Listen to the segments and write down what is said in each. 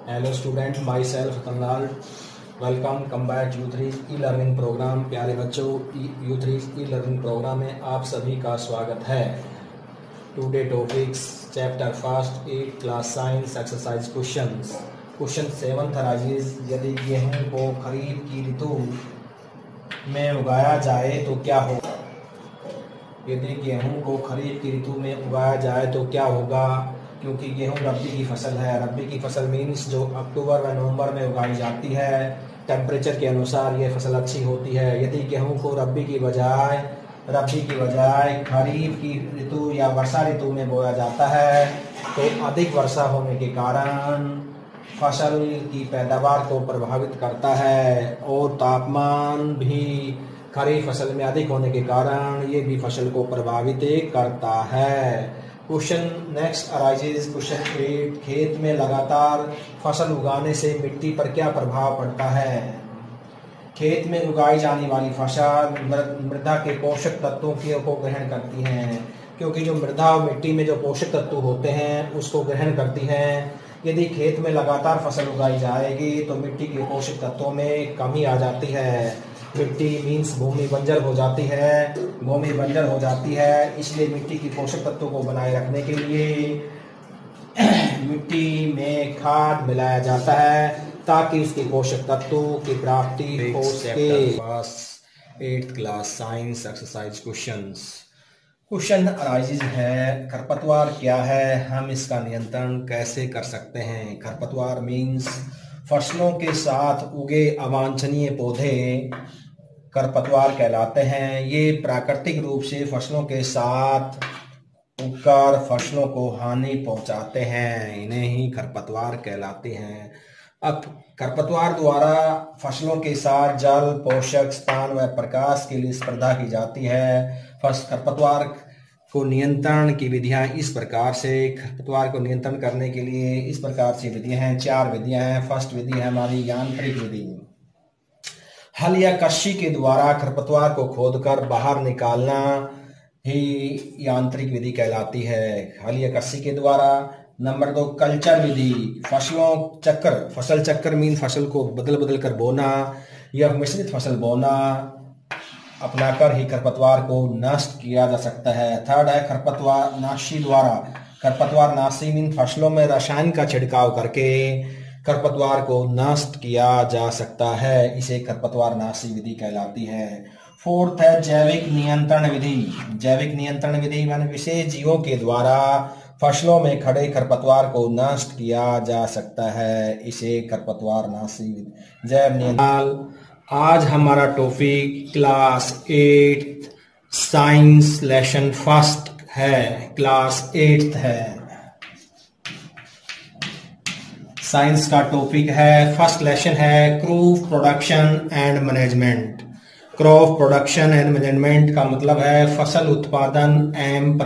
Hello student, my self Ratanlal. Welcome come back U three E learning program. प्यारे बच्चों, U three E learning program में आप सभी का स्वागत है। Today topics chapter first 8 class science exercise questions. Question 7th arises, यदि गेहूं को खरीफ की ऋतु में उगाया जाए तो क्या होगा। यदि गेहूं को खरीफ की ऋतु में उगाया जाए तो क्या होगा। क्योंकि गेहूं रबी की फसल है। रबी की फसल मीन्स जो अक्टूबर व नवंबर में उगाई जाती है। टेम्परेचर के अनुसार ये फसल अच्छी होती है। यदि गेहूं को रबी की बजाय खरीफ की ऋतु या वर्षा ऋतु में बोया जाता है तो अधिक वर्षा होने के कारण फसल की पैदावार को प्रभावित करता है और तापमान भी खरीफ फसल में अधिक होने के कारण ये भी फसल को प्रभावित करता है। क्वेश्चन नेक्स्ट अराइजेज, क्वेश्चन 8, खेत में लगातार फसल उगाने से मिट्टी पर क्या प्रभाव पड़ता है। खेत में उगाई जाने वाली फसल मृदा के पोषक तत्वों को ग्रहण करती हैं, क्योंकि जो मृदा और मिट्टी में जो पोषक तत्व होते हैं उसको ग्रहण करती हैं। यदि खेत में लगातार फसल उगाई जाएगी तो मिट्टी के पोषक तत्वों में कमी आ जाती है। मिट्टी मीन्स भूमि बंजर हो जाती है। इसलिए मिट्टी की पोषक तत्वों को बनाए रखने के लिए मिट्टी में खाद मिलाया जाता है ताकि उसके पोषक तत्वों की प्राप्ति हो सके। 8th class science exercise questions. Question arises है, खरपतवार क्या है, हम इसका नियंत्रण कैसे कर सकते हैं। खरपतवार मीन्स फसलों के साथ उगे अवांछनीय पौधे खरपतवार कहलाते हैं। ये प्राकृतिक रूप से फसलों के साथ उगकर फसलों को हानि पहुंचाते हैं, इन्हें ही खरपतवार कहलाते हैं। अब खरपतवार द्वारा फसलों के साथ जल, पोषक, स्थान व प्रकाश के लिए स्पर्धा की जाती है। खरपतवार को नियंत्रण की विधियां इस प्रकार से, खरपतवार को नियंत्रण करने के लिए इस प्रकार से विधियां हैं, 4 विधियां हैं। फर्स्ट विधि है हमारी यांत्रिक विधि। हल या कस्सी के द्वारा खरपतवार को खोदकर बाहर निकालना ही यांत्रिक विधि कहलाती है, हल या कस्सी के द्वारा। नंबर 2, कल्चर विधि। फसल चक्र मीन फसल को बदल बदल कर बोना या मिश्रित फसल बोना अपनाकर ही खरपतवार को नष्ट किया जा सकता है। थर्ड है खरपतवार नाशी द्वारा। खरपतवार नाशी मीन फसलों में रसायन का छिड़काव करके खरपतवार को नष्ट किया जा सकता है, इसे खरपतवार नाशी विधि कहलाती है। फोर्थ है जैविक नियंत्रण विधि। जैविक नियंत्रण विधि माने विशेष जीवों के द्वारा फसलों में खड़े खरपतवार को नष्ट किया जा सकता है, इसे खरपतवार नाशी जैव नियंत्रण। आज हमारा topic class 8 science lesson first है, क्लास 8th है। साइंस का टॉपिक है, फर्स्ट लेसन है crop production and management. Crop production and management का मतलब है फसल उत्पादन एवं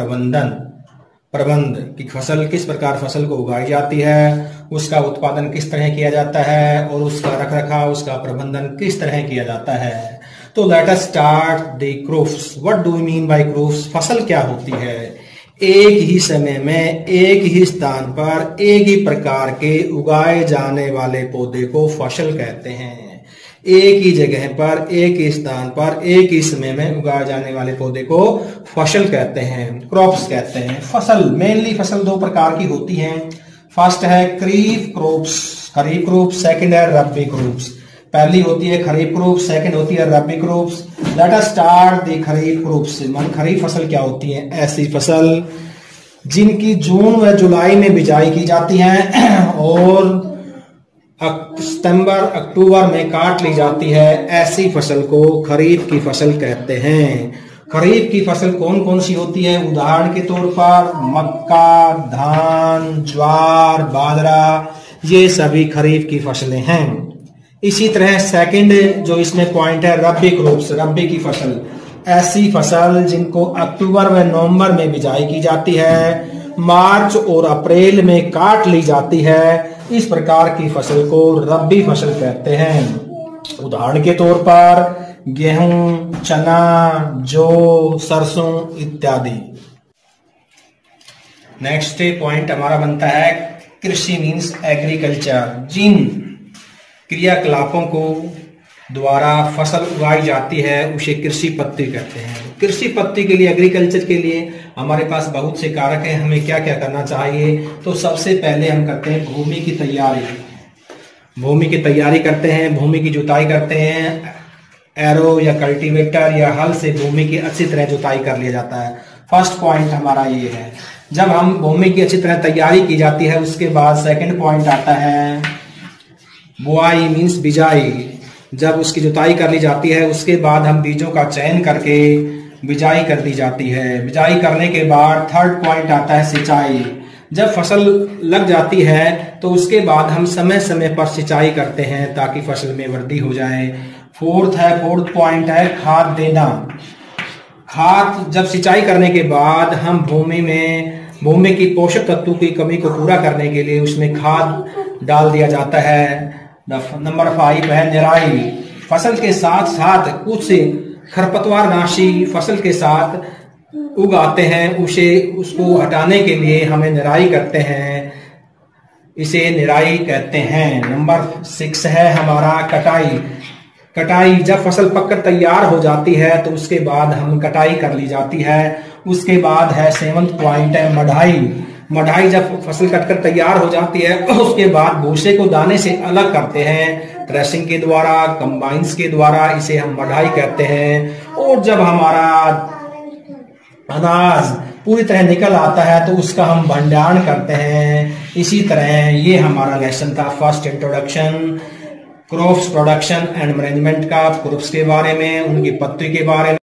प्रबंध की फसल किस प्रकार फसल को उगाई जाती है, उसका उत्पादन किस तरह किया जाता है और उसका रखरखाव, उसका प्रबंधन किस तरह किया जाता है। तो late us start the crops. What do you mean by crops. फसल क्या होती है। एक ही समय में एक ही स्थान पर एक ही प्रकार के उगाए जाने वाले पौधे को फसल कहते हैं। एक ही जगह पर एक ही स्थान पर एक ही समय में उगाए जाने वाले पौधे को फसल कहते हैं, क्रॉप्स कहते हैं। फसल मेनली फसल 2 प्रकार की होती हैं। फर्स्ट है खरीफ क्रॉप्स, सेकंड है रबी क्रॉप्स। पहली होती है खरीफ क्रॉप्स, सेकंड होती है rabi crops. Let us start the kharif crops. Kharif फसल क्या होती है, ऐसी फसल जिनकी जून व जुलाई में बिजाई की जाती है और सितंबर अक्टूबर में काट ली जाती है, ऐसी फसल को खरीफ की फसल कहते हैं। खरीफ की फसल कौन कौन सी होती है, उदाहरण के तौर पर मक्का, धान, ज्वार, बाजरा, ये सभी खरीफ की फसलें हैं। इसी तरह सेकंड जो इसमें पॉइंट है रबी क्रॉप्स, रबी की फसल, ऐसी फसल जिनको अक्टूबर व नवंबर में बिजाई की जाती है, मार्च और अप्रैल में काट ली जाती है, इस प्रकार की फसल को रबी फसल कहते हैं। उदाहरण के तौर पर गेहूं, चना, जौ, सरसों इत्यादि। नेक्स्ट पॉइंट हमारा बनता है कृषि मीन्स एग्रीकल्चर, जिन क्रियाकलापों को द्वारा फसल उगाई जाती है उसे कृषि पद्धति कहते हैं। कृषि पद्धति के लिए, एग्रीकल्चर के लिए हमारे पास बहुत से कारक हैं। हमें क्या क्या करना चाहिए? तो सबसे पहले हम करते हैं भूमि की तैयारी। भूमि की तैयारी करते हैं, भूमि की जुताई करते हैं। एरो या कल्टीवेटर या हल से भूमि की अच्छी तरह जुताई कर लिया जाता है। फर्स्ट पॉइंट हमारा ये है। जब हम भूमि की अच्छी तरह तैयारी की जाती है उसके बाद सेकंड पॉइंट आता है बुआई मीन्स बिजाई। जब उसकी जुताई कर ली जाती है उसके बाद हम बीजों का चयन करके बिजाई कर दी जाती है। बिजाई करने के बाद थर्ड पॉइंट आता है सिंचाई। जब फसल लग जाती है तो उसके बाद हम समय समय पर सिंचाई करते हैं ताकि फसल में वृद्धि हो जाए। फोर्थ पॉइंट है खाद देना। खाद, जब सिंचाई करने के बाद हम भूमि की पोषक तत्वों की कमी को पूरा करने के लिए उसमें खाद डाल दिया जाता है। नंबर 5 है निराई। फसल के साथ साथ कुछ खरपतवार नाशी फसल के साथ उगाते हैं, उसको हटाने के लिए हमें निराई करते हैं, इसे निराई कहते हैं। नंबर 6 है हमारा कटाई। कटाई, जब फसल पककर तैयार हो जाती है तो उसके बाद हम कटाई कर ली जाती है। उसके बाद है 7th पॉइंट है मढ़ाई। मढ़ाई, जब फसल कटकर तैयार हो जाती है उसके बाद भूसे को दाने से अलग करते हैं थ्रेशिंग के द्वारा, कंबाइंस के द्वारा, इसे हम मढ़ाई कहते हैं। और जब हमारा अनाज पूरी तरह निकल आता है तो उसका हम भंडारण करते हैं। इसी तरह ये हमारा लेसन था first introduction crops production and management का, क्रॉप्स के बारे में, उनकी पत्ती के बारे